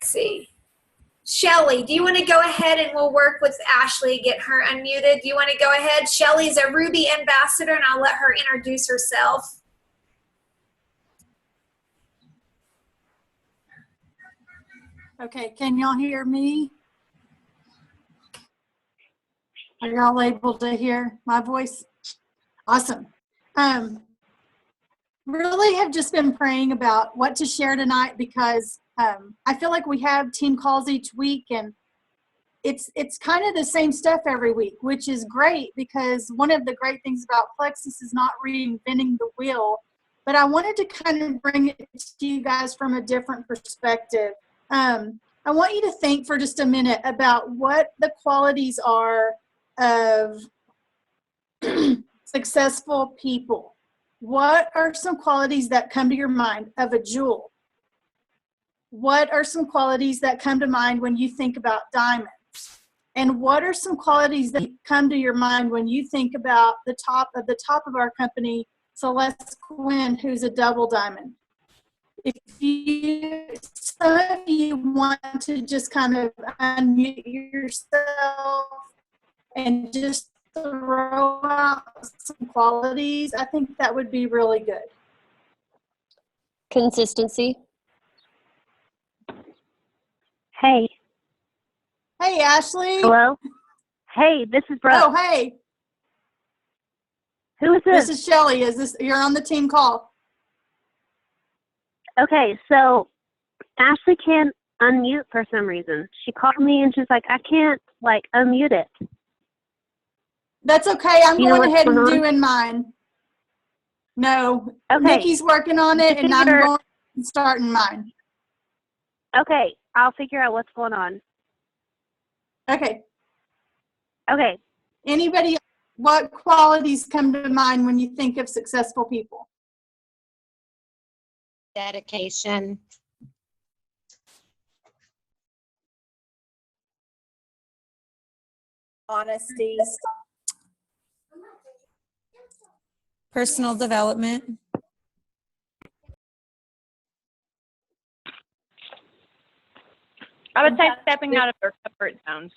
see. Shelly, do you want to go ahead and we'll work with Ashley, get her unmuted? Do you want to go ahead? Shelly's a Ruby ambassador, and I'll let her introduce herself. Okay, can y'all hear me? Are y'all able to hear my voice? Awesome. Really have just been praying about what to share tonight because I feel like we have team calls each week, and it's kind of the same stuff every week, which is great because one of the great things about Plexus is not reinventing the wheel, but I wanted to kind of bring it to you guys from a different perspective. I want you to think for just a minute about what the qualities are of successful people. What are some qualities that come to your mind of a jewel? What are some qualities that come to mind when you think about diamonds? And what are some qualities that come to your mind when you think about the top of our company, Celeste Quinn, who's a double diamond? Some of you want to just kind of unmute yourself and just throw out some qualities, I think that would be really good. Consistency. Hey. Hey, Ashley. Hello? Hey, this is Brooke. Oh, hey. Who is this? This is Shelly. You're on the team call. Okay, so Ashley can't unmute for some reason. She called me and she's like, I can't, unmute it. That's okay. I'm going ahead and doing mine. No, okay. Nikki's working on it, and I'm going and starting mine. Okay, I'll figure out what's going on. Okay. Okay. Anybody, what qualities come to mind when you think of successful people? Dedication. Honesty. Personal development. I would say stepping out of their comfort zones.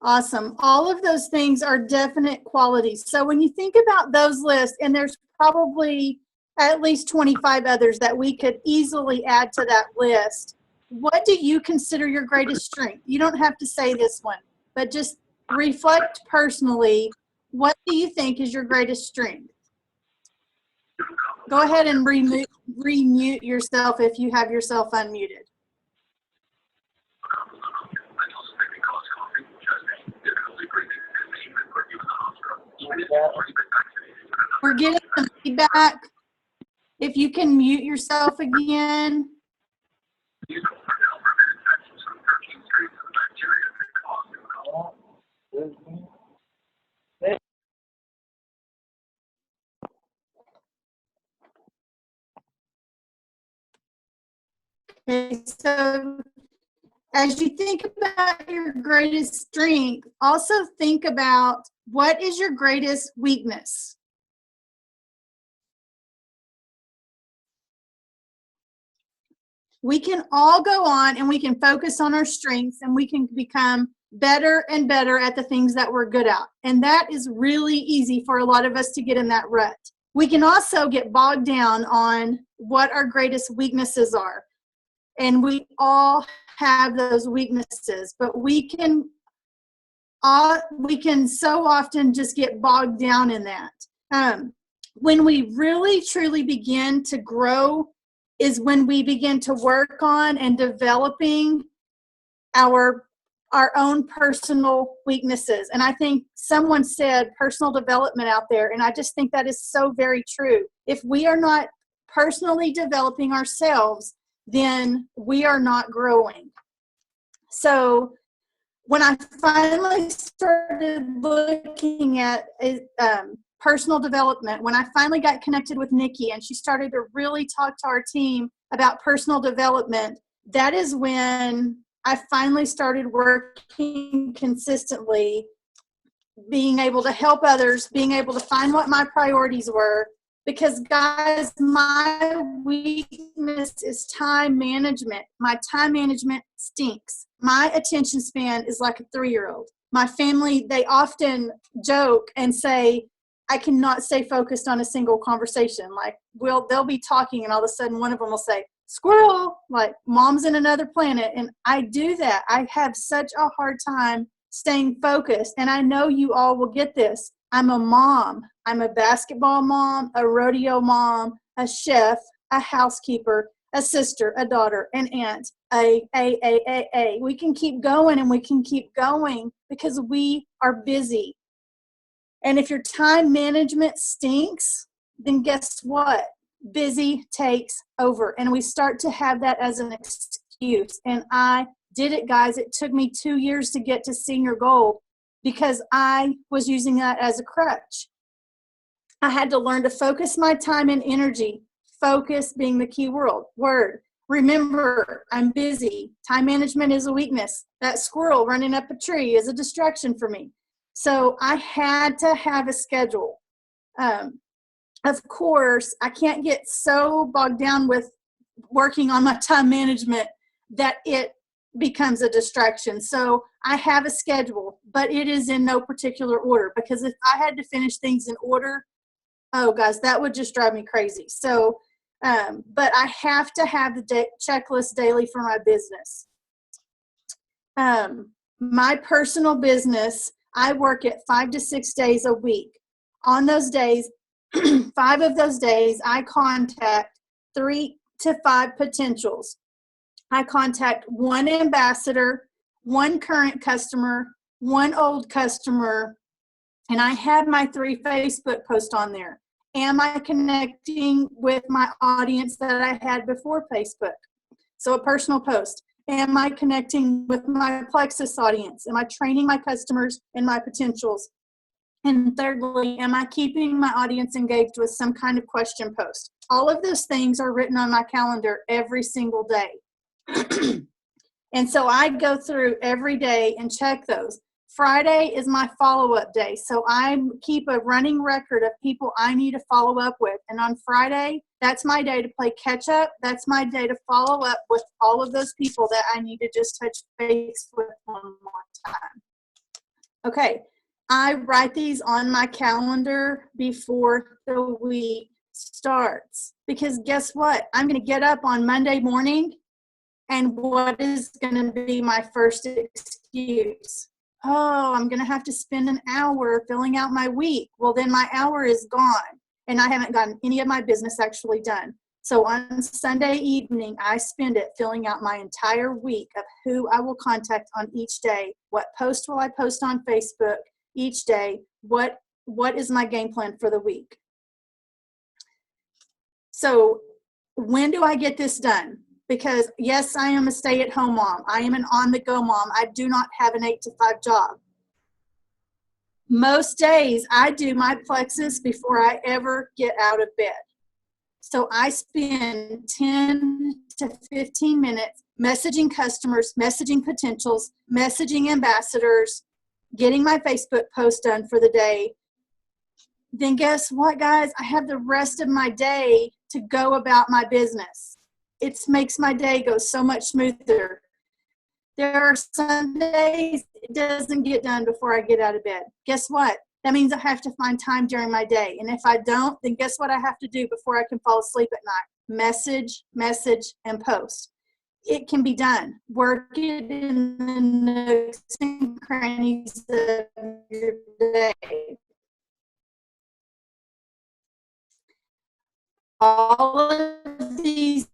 Awesome. All of those things are definite qualities. So when you think about those lists, and there's probably at least 25 others that we could easily add to that list, what do you consider your greatest strength? You don't have to say this one, but just reflect personally. What do you think is your greatest strength? Go ahead and remute yourself if you have yourself unmuted. We're getting some feedback. If you can mute yourself again. Okay, so as you think about your greatest strength, also think about what is your greatest weakness. We can all go on and we can focus on our strengths, and we can become better and better at the things that we're good at. And that is really easy for a lot of us to get in that rut. We can also get bogged down on what our greatest weaknesses are. And we all have those weaknesses, but we can so often just get bogged down in that. When we really truly begin to grow is when we begin to work on and developing our own personal weaknesses. And I think someone said personal development out there, and I just think that is so very true. If we are not personally developing ourselves, then we are not growing. So when I finally started looking at personal development, when I finally got connected with Nikki and she started to really talk to our team about personal development, that is when I finally started working consistently being able to help others, being able to find what my priorities were. Because, guys, my weakness is time management. My time management stinks. My attention span is like a 3-year-old. My family, they often joke and say, I cannot stay focused on a single conversation. Like, they'll be talking and all of a sudden one of them will say, squirrel, like mom's in another planet. And I do that. I have such a hard time staying focused. And I know you all will get this. I'm a mom. I'm a basketball mom, a rodeo mom, a chef, a housekeeper, a sister, a daughter, an aunt, a. We can keep going and we can keep going because we are busy. And if your time management stinks, then guess what? Busy takes over. And we start to have that as an excuse. And I did it, guys. It took me 2 years to get to senior gold because I was using that as a crutch. I had to learn to focus my time and energy. Focus being the key word. Remember, I'm busy. Time management is a weakness. That squirrel running up a tree is a distraction for me. So I had to have a schedule. Of course, I can't get so bogged down with working on my time management that it becomes a distraction. So I have a schedule, but it is in no particular order, because if I had to finish things in order, oh guys, that would just drive me crazy. So, but I have to have the checklist daily for my business. My personal business, I work at 5 to 6 days a week. On those days, 5 of those days, I contact 3 to 5 potentials. I contact 1 ambassador, 1 current customer, 1 old customer, and I have my 3 Facebook posts on there. Am I connecting with my audience that I had before Facebook? So a personal post. Am I connecting with my Plexus audience? Am I training my customers and my potentials? And thirdly, am I keeping my audience engaged with some kind of question post? All of those things are written on my calendar every single day. And so I go through every day and check those. Friday is my follow-up day. So I keep a running record of people I need to follow up with. And on Friday, that's my day to play catch up. That's my day to follow up with all of those people that I need to just touch base with one more time. Okay, I write these on my calendar before the week starts. Because guess what? I'm going to get up on Monday morning, and what is going to be my first excuse? Oh, I'm going to have to spend an hour filling out my week. Well, then my hour is gone, and I haven't gotten any of my business actually done. So on Sunday evening, I spend it filling out my entire week of who I will contact on each day. What post will I post on Facebook each day? What is my game plan for the week? So when do I get this done? Because yes, I am a stay-at-home mom. I am an on-the-go mom. I do not have an 8-to-5 job. Most days I do my Plexus before I ever get out of bed. So I spend 10 to 15 minutes messaging customers, messaging potentials, messaging ambassadors, getting my Facebook post done for the day. Then guess what, guys? I have the rest of my day to go about my business. It makes my day go so much smoother. There are some days it doesn't get done before I get out of bed. Guess what? That means I have to find time during my day. And if I don't, then guess what I have to do before I can fall asleep at night? Message, and post. It can be done. Work it in the nooks and crannies of your day. All of these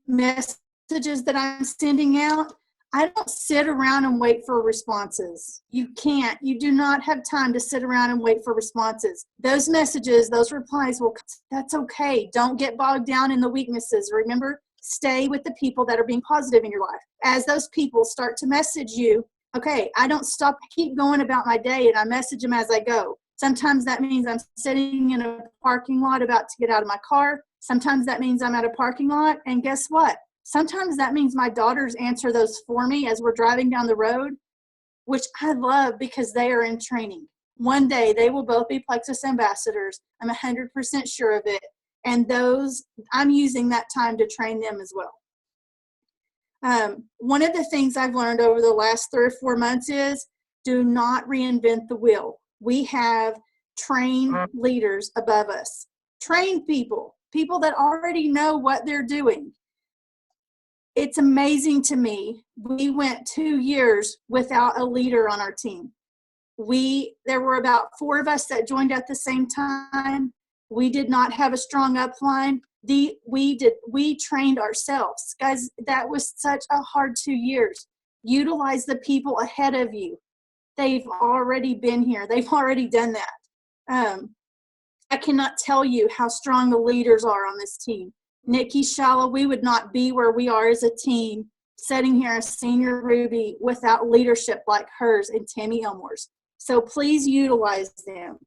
messages that I'm sending out, I don't sit around and wait for responses. You can't. You do not have time to sit around and wait for responses. Those messages, those replies will, that's okay. Don't get bogged down in the weaknesses. Remember, stay with the people that are being positive in your life. As those people start to message you, okay, I don't stop, I keep going about my day and I message them as I go. Sometimes that means I'm sitting in a parking lot about to get out of my car. Sometimes that means I'm at a parking lot. And guess what? Sometimes that means my daughters answer those for me as we're driving down the road. which I love because they are in training. One day they will both be Plexus ambassadors. I'm 100% sure of it. And those, I'm using that time to train them as well. One of the things I've learned over the last 3 or 4 months is do not reinvent the wheel. We have trained leaders above us, trained people that already know what they're doing. It's amazing to me. We went 2 years without a leader on our team. There were about 4 of us that joined at the same time. We did not have a strong upline. We trained ourselves. Guys, that was such a hard 2 years. Utilize the people ahead of you. They've already been here. They've already done that. I cannot tell you how strong the leaders are on this team. Nikki Shala, we would not be where we are as a team sitting here as Senior Ruby without leadership like hers and Tammy Elmore's. So please utilize them.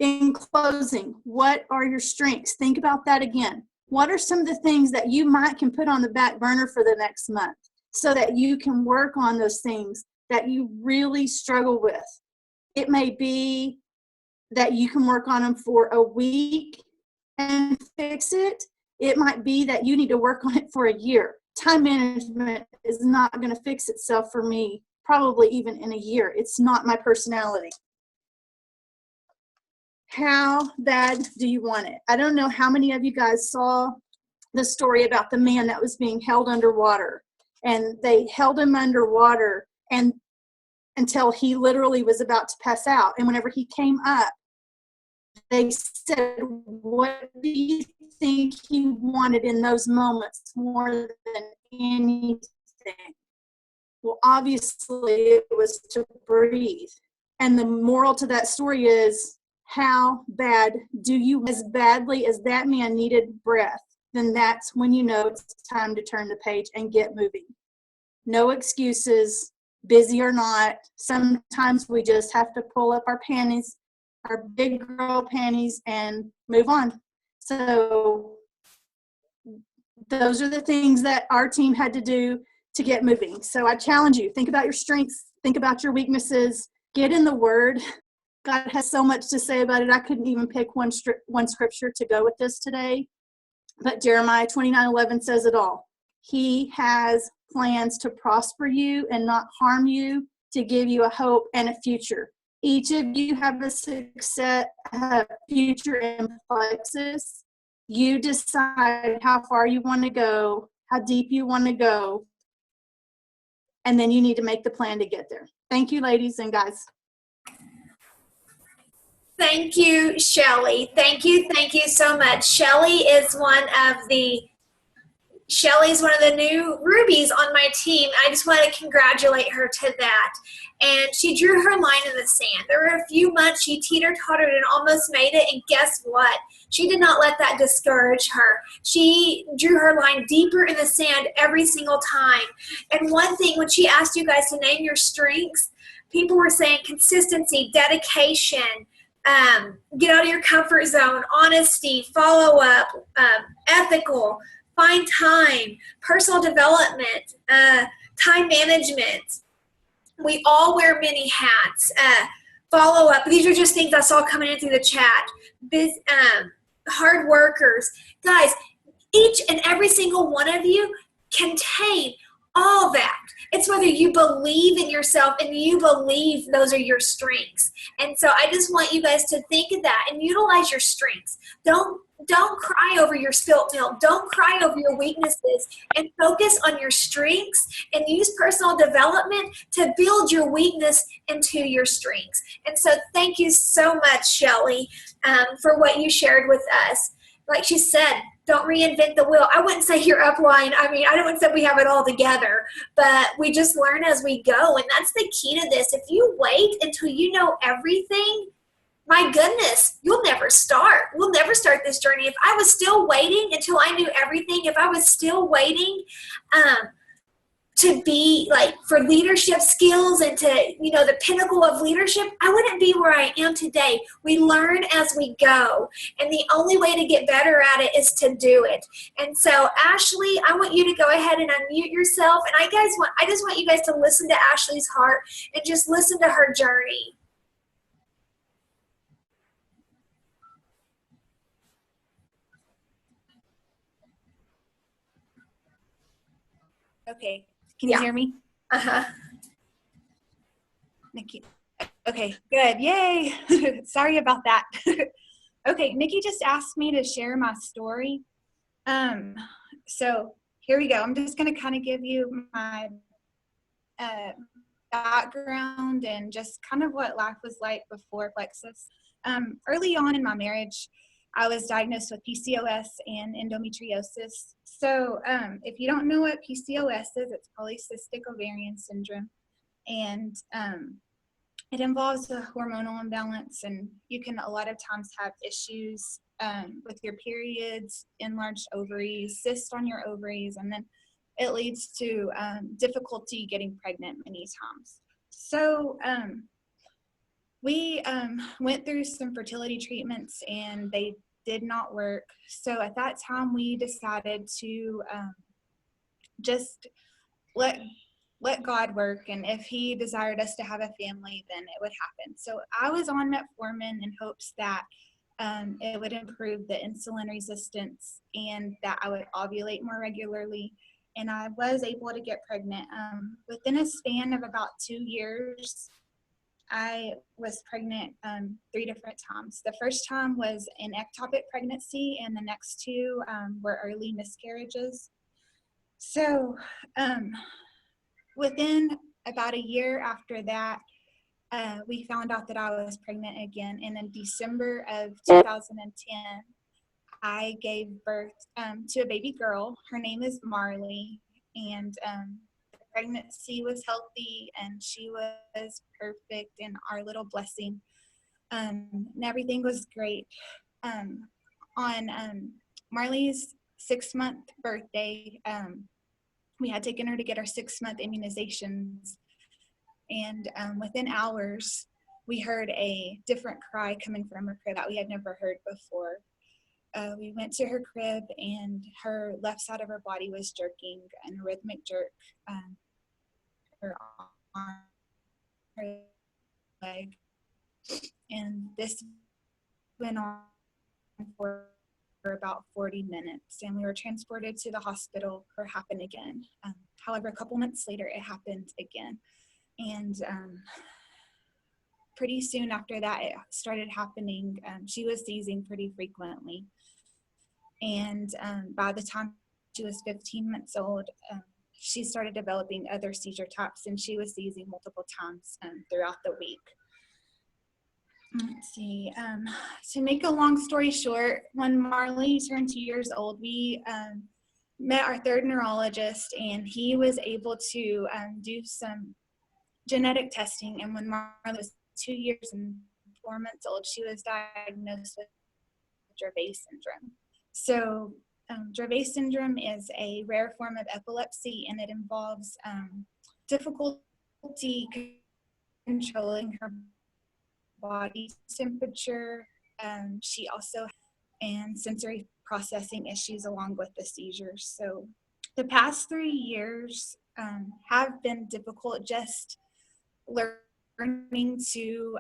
In closing, what are your strengths? Think about that again. What are some of the things that you can put on the back burner for the next month so that you can work on those things that you really struggle with? It may be that you can work on them for a week and fix it. It might be that you need to work on it for a year. Time management is not going to fix itself for me, probably even in a year. It's not my personality. How bad do you want it? I don't know how many of you guys saw the story about the man that was being held underwater, and they held him underwater and until he literally was about to pass out. And whenever he came up, they said, what do you think he wanted in those moments more than anything? Well, obviously it was to breathe. And the moral to that story is, how bad do you, as badly as that man needed breath, then that's when you know it's time to turn the page and get moving. No excuses, busy or not. Sometimes we just have to pull up our panties, our big girl panties, and move on. So those are the things that our team had to do to get moving. So I challenge you, think about your strengths, think about your weaknesses, get in the Word. God has so much to say about it. I couldn't even pick one scripture to go with this today. But Jeremiah 29:11 says it all. He has plans to prosper you and not harm you, to give you a hope and a future. Each of you have a success, future in Plexus. You decide how far you want to go, how deep you want to go, and then you need to make the plan to get there. Thank you, ladies and guys. Thank you, Shelly. Thank you so much. Shelly's one of the new Rubies on my team. I just want to congratulate her to that. And she drew her line in the sand. There were a few months she teeter-tottered and almost made it, and guess what? She did not let that discourage her. She drew her line deeper in the sand every single time. And one thing, when she asked you guys to name your strengths, people were saying consistency, dedication, get out of your comfort zone, honesty, follow up, ethical, find time, personal development, time management. We all wear many hats. Follow up. These are just things I saw coming in through the chat. Hard workers. Guys, each and every single one of you contain all that. It's whether you believe in yourself and you believe those are your strengths. And so I just want you guys to think of that and utilize your strengths. Don't cry over your spilt milk. Don't cry over your weaknesses, and focus on your strengths and use personal development to build your weakness into your strengths. And so thank you so much, Shelly, for what you shared with us. Like she said, don't reinvent the wheel. I wouldn't say you're upline. I mean, I don't say we have it all together, but we just learn as we go. And that's the key to this. If you wait until you know everything, my goodness, you'll never start. We'll never start this journey. If I was still waiting until I knew everything, if I was still waiting to be like for leadership skills and to, you know, the pinnacle of leadership, I wouldn't be where I am today. We learn as we go, and the only way to get better at it is to do it. And so, Ashley, I want you to go ahead and unmute yourself, and I just want you guys to listen to Ashley's heart and just listen to her journey. Okay, can you Yeah. hear me? Uh-huh. Nikki. Okay, good. Yay. Sorry about that. Okay, Nikki just asked me to share my story. So here we go. I'm just going to kind of give you my background and just kind of what life was like before Plexus. Early on in my marriage, I was diagnosed with PCOS and endometriosis. So if you don't know what PCOS is, it's polycystic ovarian syndrome. And it involves a hormonal imbalance, and you can a lot of times have issues with your periods, enlarged ovaries, cysts on your ovaries, and then it leads to difficulty getting pregnant many times. So we went through some fertility treatments and they did not work. So at that time we decided to just let God work, and if he desired us to have a family, then it would happen. So I was on metformin in hopes that it would improve the insulin resistance and that I would ovulate more regularly. And I was able to get pregnant. Within a span of about 2 years, I was pregnant 3 different times. The first time was an ectopic pregnancy, and the next 2 were early miscarriages. So within about a year after that, we found out that I was pregnant again. And in December of 2010, I gave birth to a baby girl. Her name is Marley, and the pregnancy was healthy, and she was perfect and our little blessing. And everything was great. On Marley's 6-month birthday, we had taken her to get our 6-month immunizations, and within hours, we heard a different cry coming from her crib that we had never heard before. We went to her crib, and her left side of her body was jerking, an rhythmic jerk. Her arm, her leg, and this went on for about 40 minutes, and we were transported to the hospital for happen again. However, a couple months later, it happened again, and pretty soon after that, it started happening. She was seizing pretty frequently. And by the time she was 15 months old, she started developing other seizure types, and she was seizing multiple times throughout the week. Let's see. To make a long story short, when Marley turned 2 years old, we met our 3rd neurologist, and he was able to do some genetic testing. And when Marley was 2 years and 4 months old, she was diagnosed with Dravet syndrome. So Dravet syndrome is a rare form of epilepsy, and it involves difficulty controlling her body temperature. She also and sensory processing issues along with the seizures. So the past 3 years have been difficult, just learning to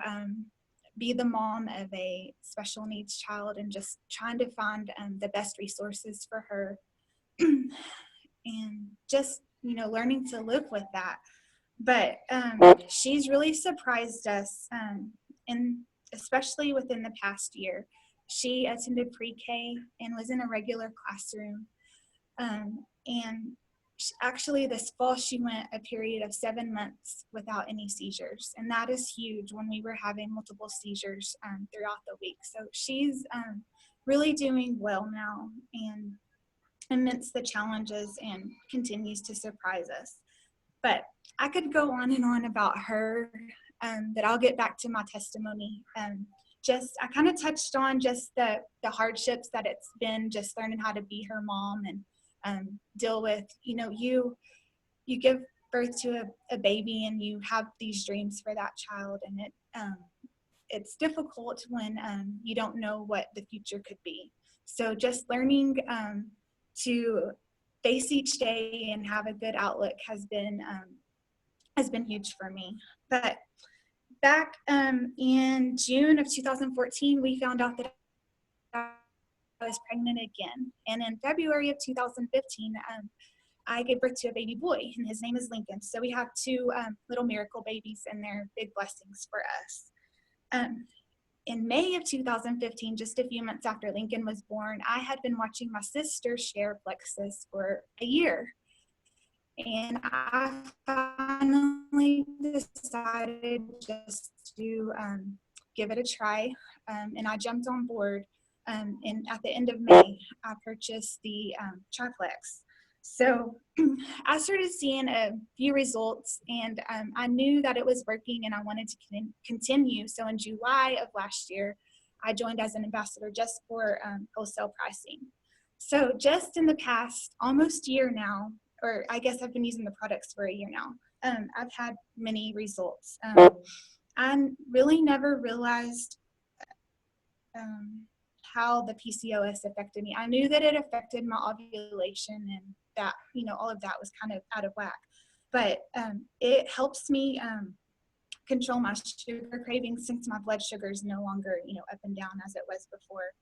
be the mom of a special needs child and just trying to find the best resources for her and just, you know, learning to live with that. But she's really surprised us, and especially within the past year. She attended pre-K and was in a regular classroom. And actually this fall she went a period of 7 months without any seizures, and that is huge when we were having multiple seizures throughout the week. So she's really doing well now and amidst the challenges, and continues to surprise us. But I could go on and on about her, but I'll get back to my testimony. I kind of touched on just the hardships that it's been, just learning how to be her mom and deal with, you know, you give birth to a baby and you have these dreams for that child, and it's difficult when you don't know what the future could be. So just learning to face each day and have a good outlook has been huge for me. But back in June of 2014, we found out that I was pregnant again. And in February of 2015, I gave birth to a baby boy, and his name is Lincoln. So we have two little miracle babies, and they're big blessings for us. In May of 2015, just a few months after Lincoln was born, I had been watching my sister share Plexus for a year. And I finally decided just to give it a try, and I jumped on board. And at the end of May, I purchased the triplex. So I started seeing a few results, and I knew that it was working, and I wanted to continue. So in July of last year, I joined as an ambassador just for wholesale pricing. So just in the past almost year now, or I guess I've been using the products for a year now, I've had many results. I really never realized how the PCOS affected me. I knew that it affected my ovulation and that, all of that was kind of out of whack. But it helps me control my sugar cravings since my blood sugar is no longer, up and down as it was before.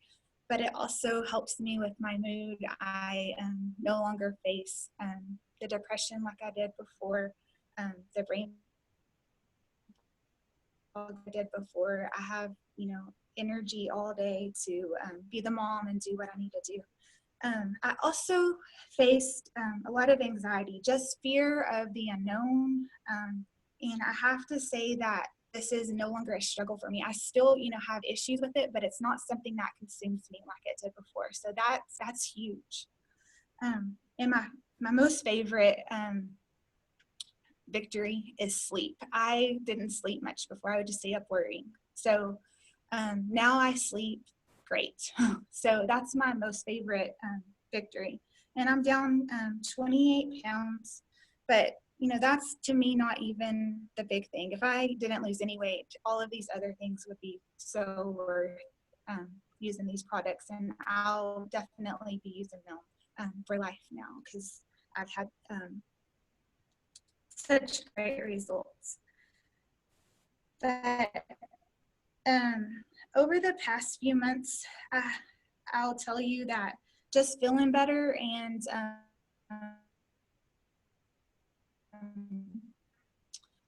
But it also helps me with my mood. I no longer face the depression like I did before, the brain fog I did before. I have, energy all day to be the mom and do what I need to do. I also faced a lot of anxiety, just fear of the unknown. And I have to say that this is no longer a struggle for me. I still, have issues with it, but it's not something that consumes me like it did before. So that's huge. And my most favorite victory is sleep. I didn't sleep much before. I would just stay up worrying. So now I sleep great. So that's my most favorite victory. And I'm down 28 pounds, but that's to me not even the big thing. If I didn't lose any weight, all of these other things would be so worth using these products, and I'll definitely be using them for life now because I've had such great results. But over the past few months, I'll tell you that just feeling better and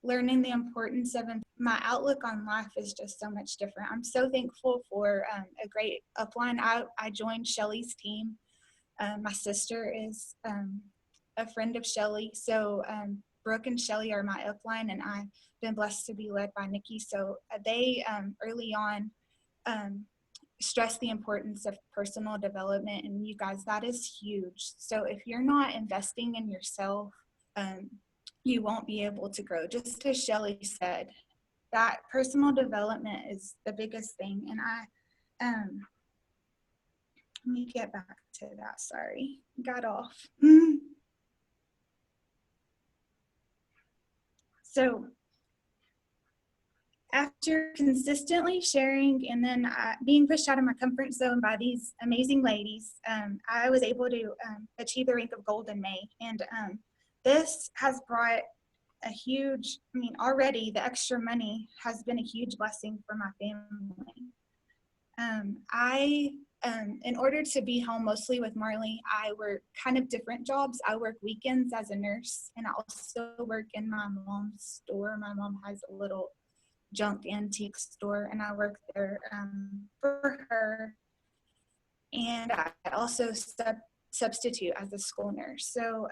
learning the importance of my outlook on life is just so much different. I'm so thankful for a great upline. I joined Shelly's team. My sister is a friend of Shelly, so Brooke and Shelly are my upline, and I've been blessed to be led by Nikki. So they early on stress the importance of personal development, and you guys, that is huge. So if you're not investing in yourself, you won't be able to grow. Just as Shelly said, that personal development is the biggest thing. And let me get back to that. Sorry, got off. So after consistently sharing and then being pushed out of my comfort zone by these amazing ladies, I was able to achieve the rank of gold in May. And this has brought a huge, already the extra money has been a huge blessing for my family. In order to be home mostly with Marley, I work kind of different jobs. I work weekends as a nurse, and I also work in my mom's store. My mom has a little junk antique store, and I work there for her. And I also substitute as a school nurse. So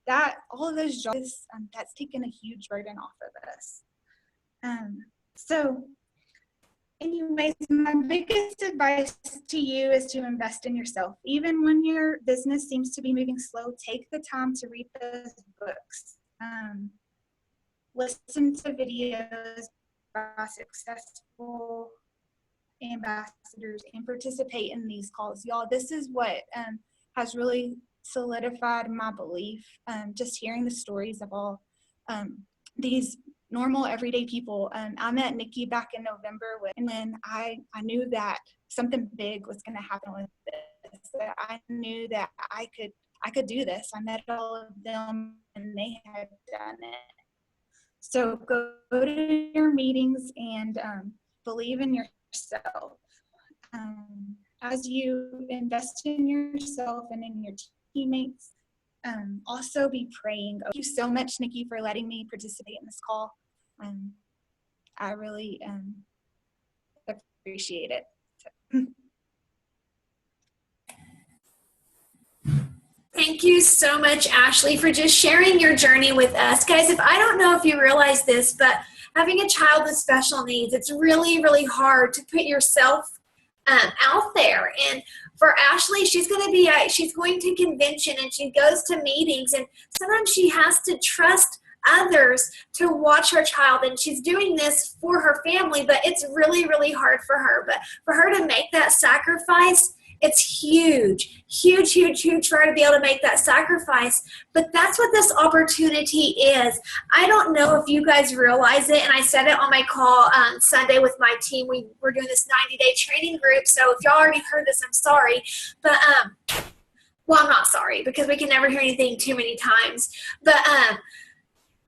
that all of those jobs, that's taken a huge burden off of us. So anyways, my biggest advice to you is to invest in yourself. Even when your business seems to be moving slow, take the time to read those books. Listen to videos by successful ambassadors and participate in these calls. Y'all, this is what has really solidified my belief. Just hearing the stories of all these normal everyday people. I met Nikki back in November, and then I knew that something big was going to happen with this. That I knew that I could do this. I met all of them, and they had done it. So go to your meetings and believe in yourself. As you invest in yourself and in your teammates, also be praying. Thank you so much, Nikki, for letting me participate in this call. I really appreciate it. Thank you so much, Ashley, for just sharing your journey with us. Guys, I don't know if you realize this, but having a child with special needs, it's really, really hard to put yourself out there. And for Ashley, she's going to convention and she goes to meetings, and sometimes she has to trust others to watch her child, and she's doing this for her family, but it's really, really hard for her. But for her to make that sacrifice, it's huge, huge, huge, huge for her to be able to make that sacrifice. But that's what this opportunity is. I don't know if you guys realize it, and I said it on my call on Sunday with my team. We're doing this 90-day training group, so if y'all already heard this, I'm sorry. But, well, I'm not sorry, because we can never hear anything too many times. But,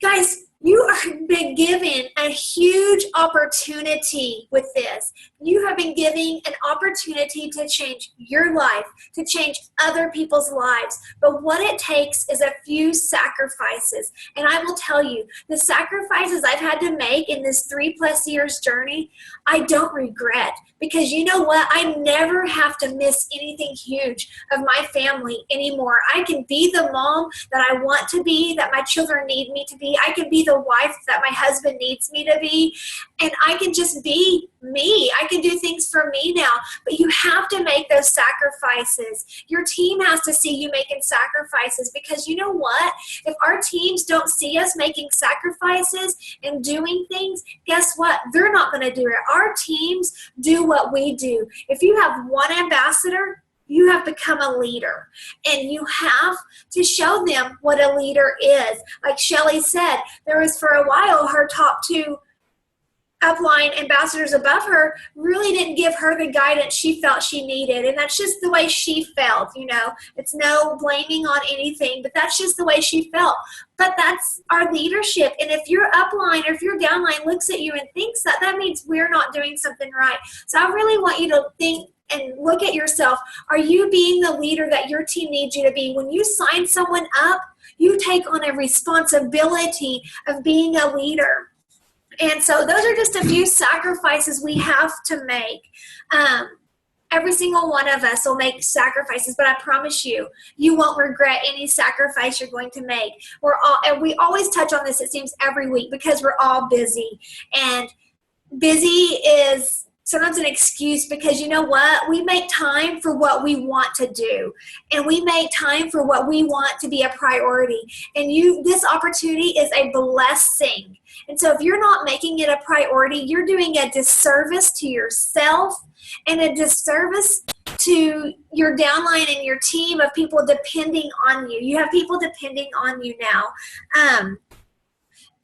guys, you have been given a huge opportunity with this. You have been given an opportunity to change your life, to change other people's lives. But what it takes is a few sacrifices. And I will tell you, the sacrifices I've had to make in this 3+ years journey, I don't regret. Because you know what? I never have to miss anything huge of my family anymore. I can be the mom that I want to be, that my children need me to be. I can be the wife that my husband needs me to be. And I can just be me. I can do things for me now. But you have to make those sacrifices. Your team has to see you making sacrifices, because you know what? If our teams don't see us making sacrifices and doing things, guess what? They're not going to do it. Our teams do what we do. If you have one ambassador, you have become a leader, and you have to show them what a leader is. Like Shelly said, there was for a while her top 2 upline ambassadors above her really didn't give her the guidance she felt she needed, and that's just the way she felt. It's no blaming on anything, but that's just the way she felt. But that's our leadership, and if your upline or if your downline looks at you and thinks that, that means we're not doing something right. So I really want you to think and look at yourself. Are you being the leader that your team needs you to be? When you sign someone up, you take on a responsibility of being a leader. And so those are just a few sacrifices we have to make. Every single one of us will make sacrifices, but I promise you, you won't regret any sacrifice you're going to make. And we always touch on this, it seems, every week, because we're all busy. And busy is sometimes an excuse, because you know what? We make time for what we want to do, and we make time for what we want to be a priority. And this opportunity is a blessing. And so if you're not making it a priority, you're doing a disservice to yourself and a disservice to your downline and your team of people depending on you. You have people depending on you now.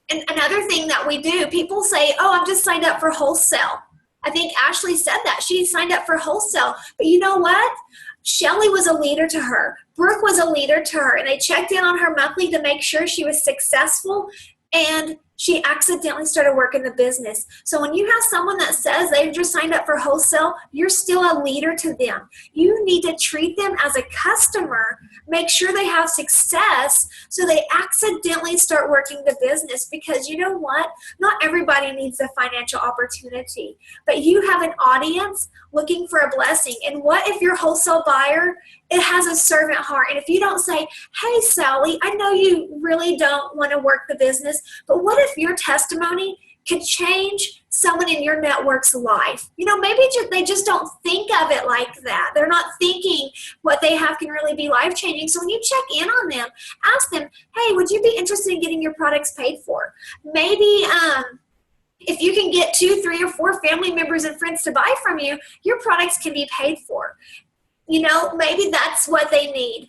And another thing that we do, people say, oh, I'm just signed up for wholesale. I think Ashley said that. She signed up for wholesale. But you know what? Shelly was a leader to her. Brooke was a leader to her. And they checked in on her monthly to make sure she was successful. And she accidentally started working the business. So when you have someone that says they've just signed up for wholesale, you're still a leader to them. You need to treat them as a customer, make sure they have success so they accidentally start working the business, because you know what? Not everybody needs a financial opportunity, but you have an audience looking for a blessing. And what if your wholesale buyer, it has a servant heart? And if you don't say, hey, Sally, I know you really don't want to work the business, but what if your testimony could change someone in your network's life? Maybe they just don't think of it like that. They're not thinking what they have can really be life-changing. So when you check in on them, ask them, hey, would you be interested in getting your products paid for? Maybe if you can get 2, 3, or 4 family members and friends to buy from you, your products can be paid for. maybe that's what they need.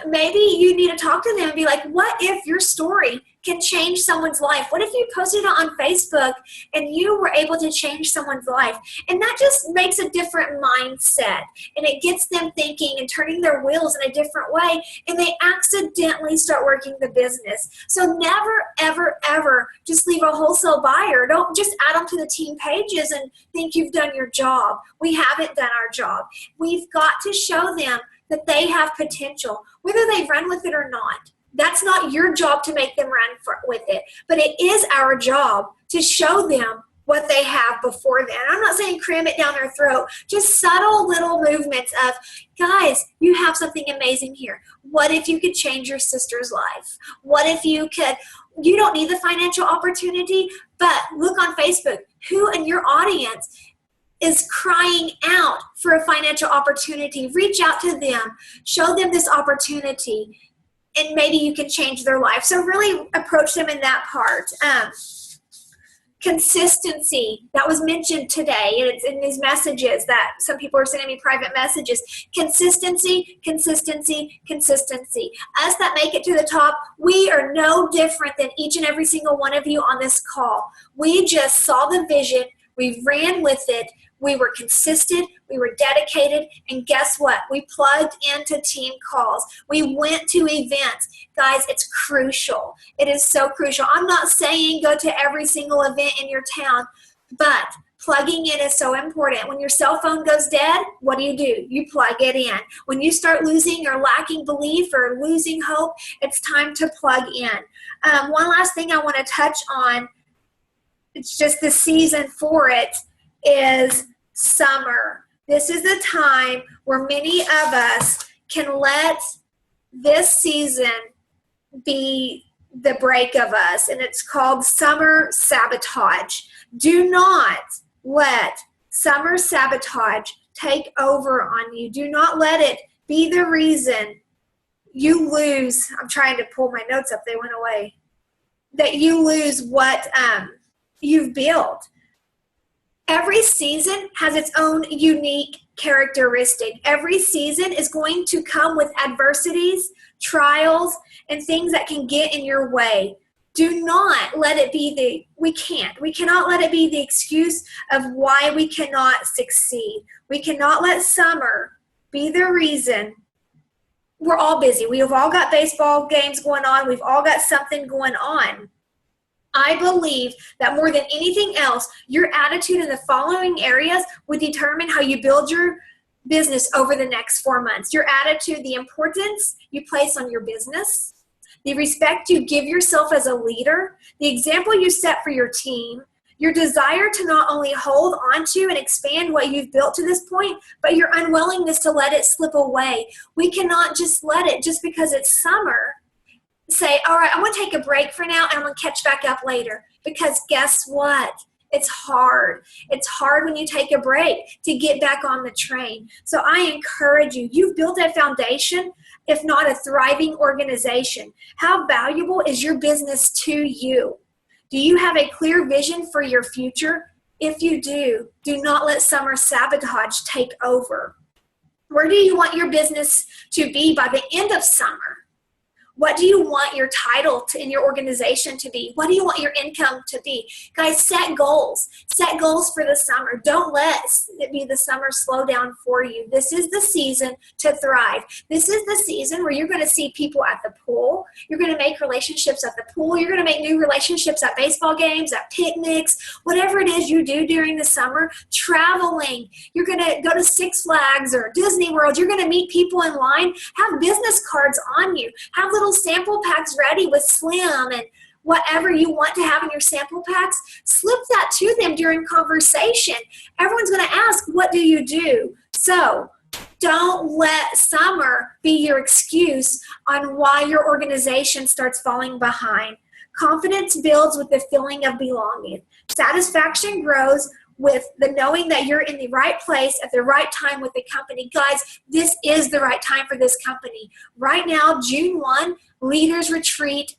Maybe you need to talk to them and be like, what if your story can change someone's life? What if you posted it on Facebook and you were able to change someone's life? And that just makes a different mindset, and it gets them thinking and turning their wheels in a different way, and they accidentally start working the business. So never, ever, ever just leave a wholesale buyer. Don't just add them to the team pages and think you've done your job. We haven't done our job. We've got to show them that they have potential, whether they run with it or not. That's not your job to make them run with it, but it is our job to show them what they have before then. I'm not saying cram it down their throat, just subtle little movements of, guys, you have something amazing here. What if you could change your sister's life? What if you don't need the financial opportunity, but look on Facebook, who in your audience is crying out for a financial opportunity? Reach out to them, show them this opportunity, and maybe you can change their life. So really approach them in that part. Consistency, that was mentioned today, and it's in these messages that some people are sending me private messages. Consistency, consistency, consistency. Us that make it to the top, we are no different than each and every single one of you on this call. We just saw the vision, we ran with it, we were consistent, we were dedicated, and guess what? We plugged into team calls. We went to events. Guys, it's crucial. It is so crucial. I'm not saying go to every single event in your town, but plugging in is so important. When your cell phone goes dead, what do? You plug it in. When you start losing or lacking belief or losing hope, it's time to plug in. One last thing I want to touch on, it's just the season for it, is summer. This is the time where many of us can let this season be the break of us, and it's called summer sabotage. Do not let summer sabotage take over on you. Do not let it be the reason you lose. I'm trying to pull my notes up. They went away. That you lose what you've built. Every season has its own unique characteristic. Every season is going to come with adversities, trials, and things that can get in your way. Do not let it be we cannot let it be the excuse of why we cannot succeed. We cannot let summer be the reason. We're all busy. We have all got baseball games going on. We've all got something going on. I believe that more than anything else, your attitude in the following areas would determine how you build your business over the next 4 months. Your attitude, the importance you place on your business, the respect you give yourself as a leader, the example you set for your team, your desire to not only hold onto and expand what you've built to this point, but your unwillingness to let it slip away. We cannot just let it, just because it's summer, say, all right, I'm going to take a break for now and I'm going to catch back up later. Because guess what? It's hard. It's hard when you take a break to get back on the train. So I encourage you, you've built a foundation, if not a thriving organization. How valuable is your business to you? Do you have a clear vision for your future? If you do not let summer sabotage take over. Where do you want your business to be by the end of summer? What do you want your title in your organization to be? What do you want your income to be? Guys, set goals. Set goals for the summer. Don't let it be the summer slowdown for you. This is the season to thrive. This is the season where you're going to see people at the pool. You're going to make relationships at the pool. You're going to make new relationships at baseball games, at picnics, whatever it is you do during the summer. Traveling. You're going to go to Six Flags or Disney World. You're going to meet people in line. Have business cards on you. Have little sample packs ready with Slim and whatever you want to have in your sample packs. Slip that to them during conversation. Everyone's going to ask, what do you do? So don't let summer be your excuse on why your organization starts falling behind. Confidence builds with the feeling of belonging. Satisfaction grows with the knowing that you're in the right place at the right time with the company. Guys, this is the right time for this company. Right now, June 1, Leaders Retreat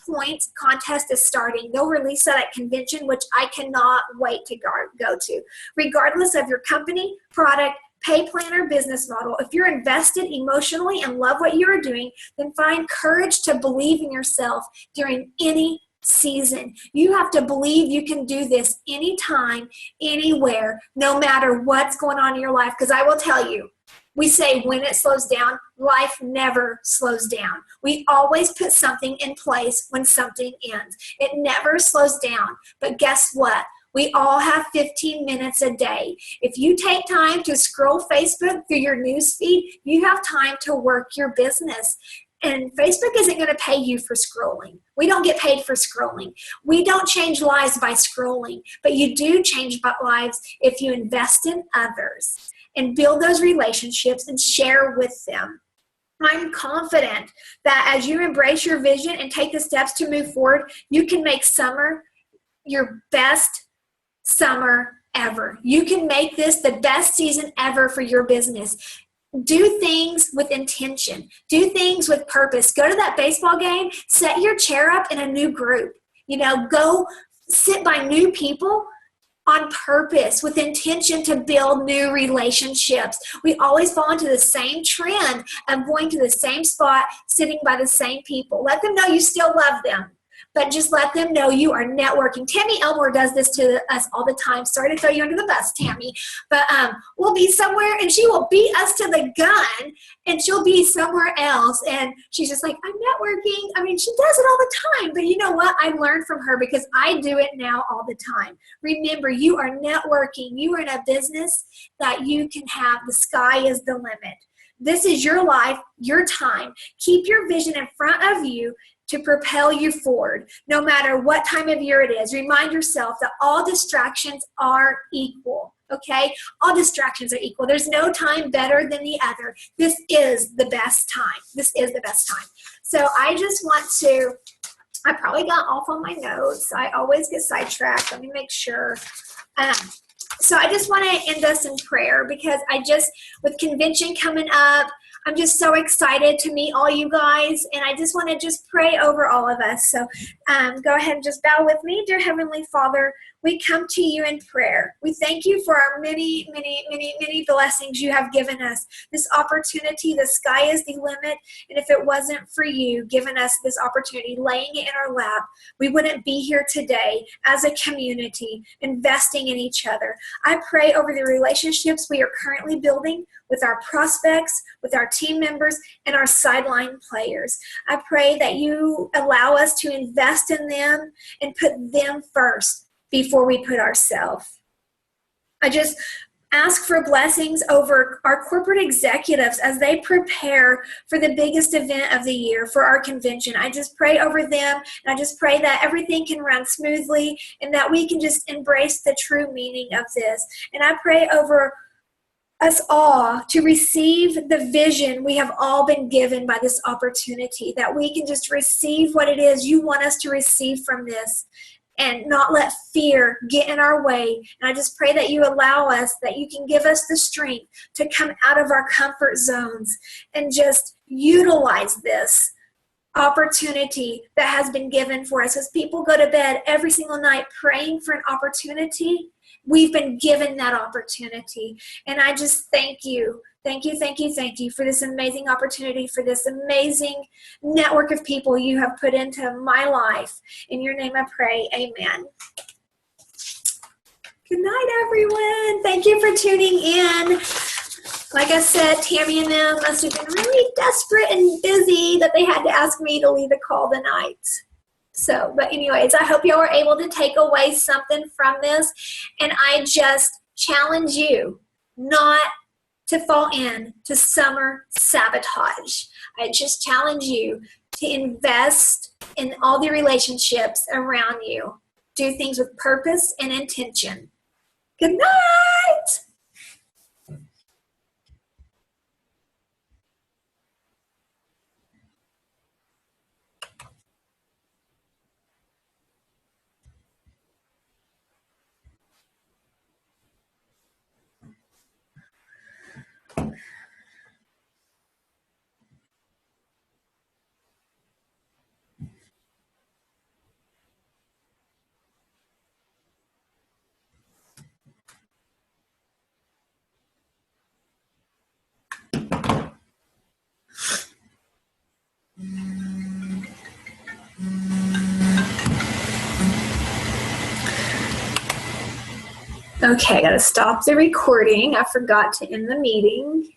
Points contest is starting. They'll release that at convention, which I cannot wait to go to. Regardless of your company, product, pay planner business model. If you're invested emotionally and love what you are doing, then find courage to believe in yourself during any season. You have to believe you can do this anytime, anywhere, no matter what's going on in your life. Because I will tell you, we say when it slows down, life never slows down. We always put something in place when something ends. It never slows down. But guess what? We all have 15 minutes a day. If you take time to scroll Facebook through your news feed, you have time to work your business. And Facebook isn't going to pay you for scrolling. We don't get paid for scrolling. We don't change lives by scrolling, but you do change lives if you invest in others and build those relationships and share with them. I'm confident that as you embrace your vision and take the steps to move forward, you can make summer your best summer ever. You can make this the best season ever for your business. Do things with intention. Do things with purpose. Go to that baseball game, set your chair up in a new group. Go sit by new people on purpose with intention to build new relationships. We always fall into the same trend of going to the same spot, sitting by the same people. Let them know you still love them, but just let them know you are networking. Tammy Elmore does this to us all the time. Sorry to throw you under the bus, Tammy, but we'll be somewhere and she will beat us to the gun and she'll be somewhere else. And she's just like, I'm networking. I mean, she does it all the time, but you know what? I learned from her because I do it now all the time. Remember, you are networking. You are in a business that you can have. The sky is the limit. This is your life, your time. Keep your vision in front of you to propel you forward, no matter what time of year it is. Remind yourself that all distractions are equal, okay? All distractions are equal. There's no time better than the other. This is the best time. This is the best time. So I just want to, I probably got off on my notes. I always get sidetracked. Let me make sure. So I just want to end us in prayer because with convention coming up, I'm just so excited to meet all you guys, and I just want to just pray over all of us. So go ahead and just bow with me. Dear Heavenly Father, we come to you in prayer. We thank you for our many, many, many, many blessings you have given us. This opportunity, the sky is the limit, and if it wasn't for you giving us this opportunity, laying it in our lap, we wouldn't be here today as a community, investing in each other. I pray over the relationships we are currently building with our prospects, with our team members, and our sideline players. I pray that you allow us to invest in them and put them first before we put ourselves. I just ask for blessings over our corporate executives as they prepare for the biggest event of the year, for our convention. I just pray over them, and I just pray that everything can run smoothly and that we can just embrace the true meaning of this. And I pray over us all to receive the vision we have all been given by this opportunity, that we can just receive what it is you want us to receive from this and not let fear get in our way. And I just pray that you allow us, that you can give us the strength to come out of our comfort zones and just utilize this opportunity that has been given for us. As people go to bed every single night praying for an opportunity, we've been given that opportunity. And I just thank you. Thank you, thank you, thank you for this amazing opportunity, for this amazing network of people you have put into my life. In your name I pray, amen. Good night, everyone. Thank you for tuning in. Like I said, Tammy and them must have been really desperate and busy that they had to ask me to lead the call tonight. So, but anyways, I hope y'all were able to take away something from this. And I just challenge you not to fall in to summer sabotage. I just challenge you to invest in all the relationships around you. Do things with purpose and intention. Good night. Okay, gotta stop the recording. I forgot to end the meeting.